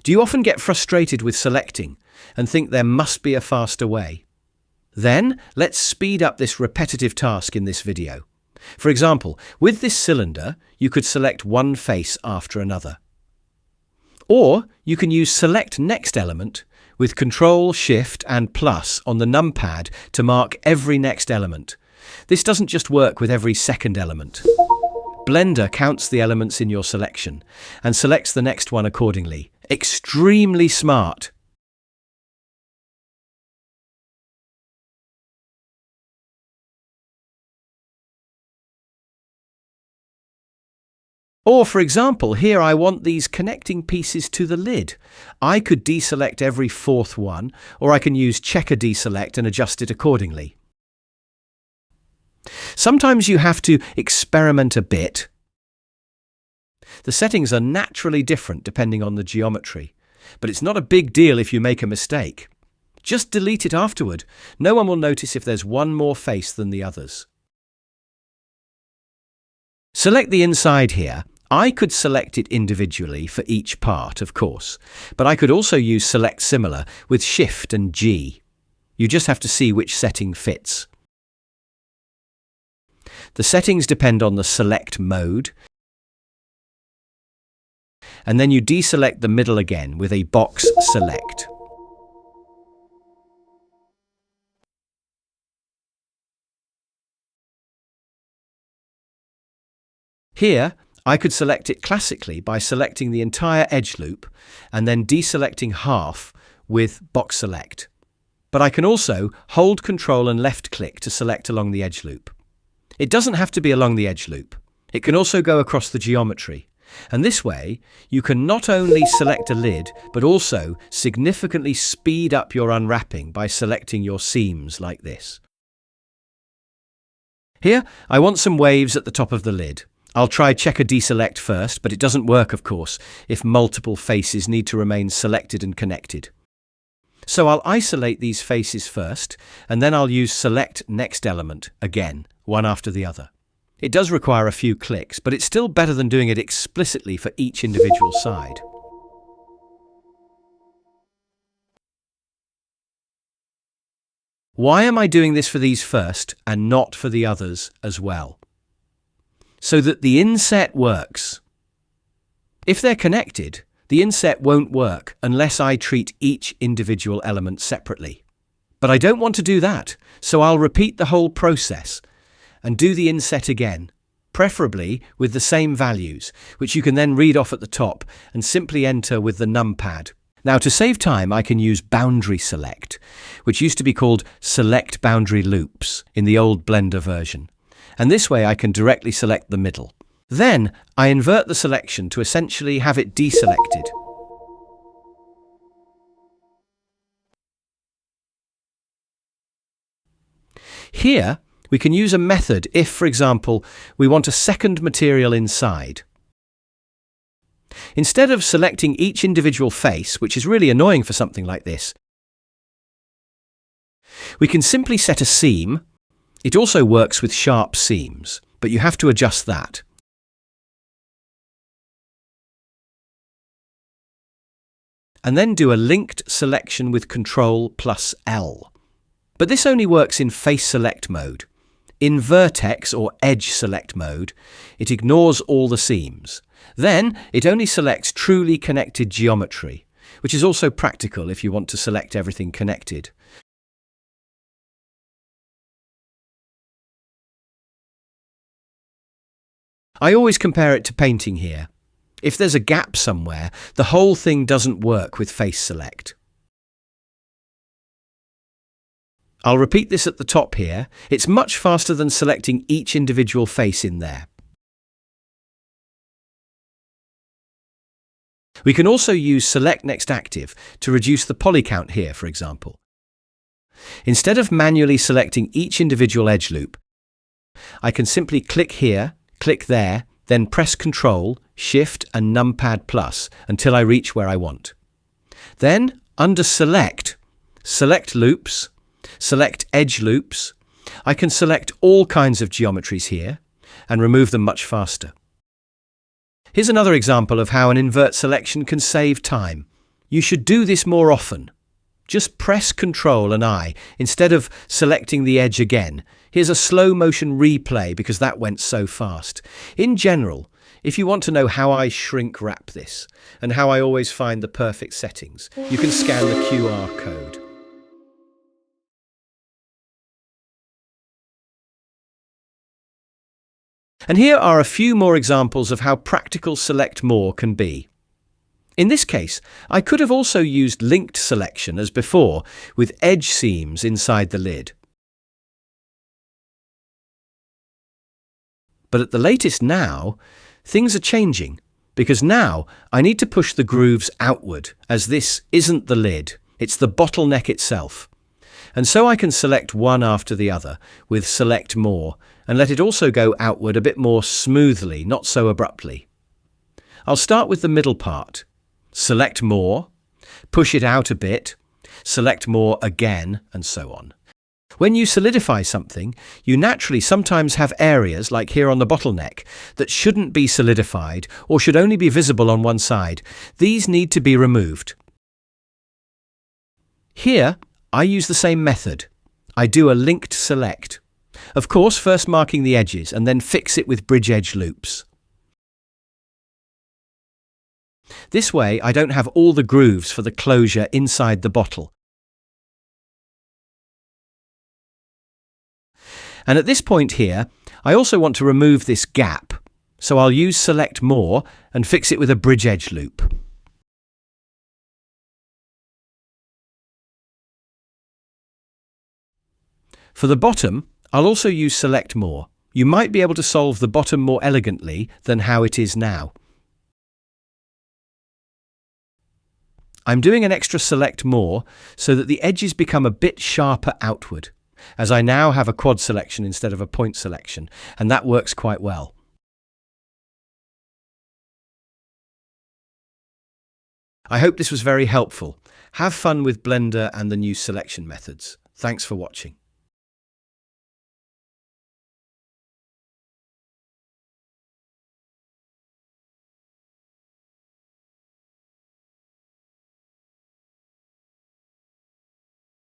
Do you often get frustrated with selecting and think there must be a faster way? Then, let's speed up this repetitive task in this video. For example, with this cylinder, you could select one face after another. Or you can use Select Next Element with Ctrl, Shift and plus on the numpad to mark every next element. This doesn't just work with every second element. Blender counts the elements in your selection and selects the next one accordingly. Extremely smart! Or, for example, here I want these connecting pieces to the lid. I could deselect every fourth one, or I can use Checker Deselect and adjust it accordingly. Sometimes you have to experiment a bit. The settings are naturally different depending on the geometry, but it's not a big deal if you make a mistake. Just delete it afterward. No one will notice if there's one more face than the others. Select the inside here. I could select it individually for each part, of course, but I could also use Select Similar with Shift and G. You just have to see which setting fits. The settings depend on the select mode, and then you deselect the middle again with a box select. Here, I could select it classically by selecting the entire edge loop and then deselecting half with box select. But I can also hold Ctrl and left click to select along the edge loop. It doesn't have to be along the edge loop. It can also go across the geometry. And this way, you can not only select a lid, but also significantly speed up your unwrapping by selecting your seams like this. Here, I want some waves at the top of the lid. I'll try Checker Deselect first, but it doesn't work, of course, if multiple faces need to remain selected and connected. So I'll isolate these faces first, and then I'll use Select Next Element again, one after the other. It does require a few clicks, but it's still better than doing it explicitly for each individual side. Why am I doing this for these first and not for the others as well? So that the inset works. If they're connected, the inset won't work unless I treat each individual element separately. But I don't want to do that, so I'll repeat the whole process and do the inset again, preferably with the same values, which you can then read off at the top and simply enter with the numpad. Now, to save time, I can use Boundary Select, which used to be called Select Boundary Loops in the old Blender version. And this way I can directly select the middle. Then I invert the selection to essentially have it deselected. Here, we can use a method if, for example, we want a second material inside. Instead of selecting each individual face, which is really annoying for something like this, we can simply set a seam. It also works with sharp seams, but you have to adjust that. And then do a linked selection with Ctrl plus L. But this only works in face select mode. In vertex or edge select mode, it ignores all the seams. Then it only selects truly connected geometry, which is also practical if you want to select everything connected. I always compare it to painting here. If there's a gap somewhere, the whole thing doesn't work with face select. I'll repeat this at the top here. It's much faster than selecting each individual face in there. We can also use Select Next Active to reduce the polycount here, for example. Instead of manually selecting each individual edge loop, I can simply click here, click there, then press Ctrl, Shift and numpad plus until I reach where I want. Then, under Select, select loops, select edge loops. I can select all kinds of geometries here and remove them much faster. Here's another example of how an invert selection can save time. You should do this more often. Just press Ctrl and I instead of selecting the edge again. Here's a slow motion replay because that went so fast. In general, if you want to know how I shrink wrap this and how I always find the perfect settings, you can scan the QR code. And here are a few more examples of how practical Select More can be. In this case, I could have also used linked selection as before, with edge seams inside the lid. But at the latest now, things are changing, because now I need to push the grooves outward, as this isn't the lid, it's the bottleneck itself. And so I can select one after the other with Select More, and let it also go outward a bit more smoothly, not so abruptly. I'll start with the middle part. Select More, push it out a bit, select More again, and so on. When you solidify something, you naturally sometimes have areas, like here on the bottleneck, that shouldn't be solidified or should only be visible on one side. These need to be removed. Here, I use the same method. I do a linked select. Of course, first marking the edges and then fix it with bridge edge loops. This way, I don't have all the grooves for the closure inside the bottle. And at this point here, I also want to remove this gap, so I'll use Select More and fix it with a bridge edge loop. For the bottom, I'll also use Select More. You might be able to solve the bottom more elegantly than how it is now. I'm doing an extra Select More so that the edges become a bit sharper outward, as I now have a quad selection instead of a point selection, and that works quite well. I hope this was very helpful. Have fun with Blender and the new selection methods. Thanks for watching.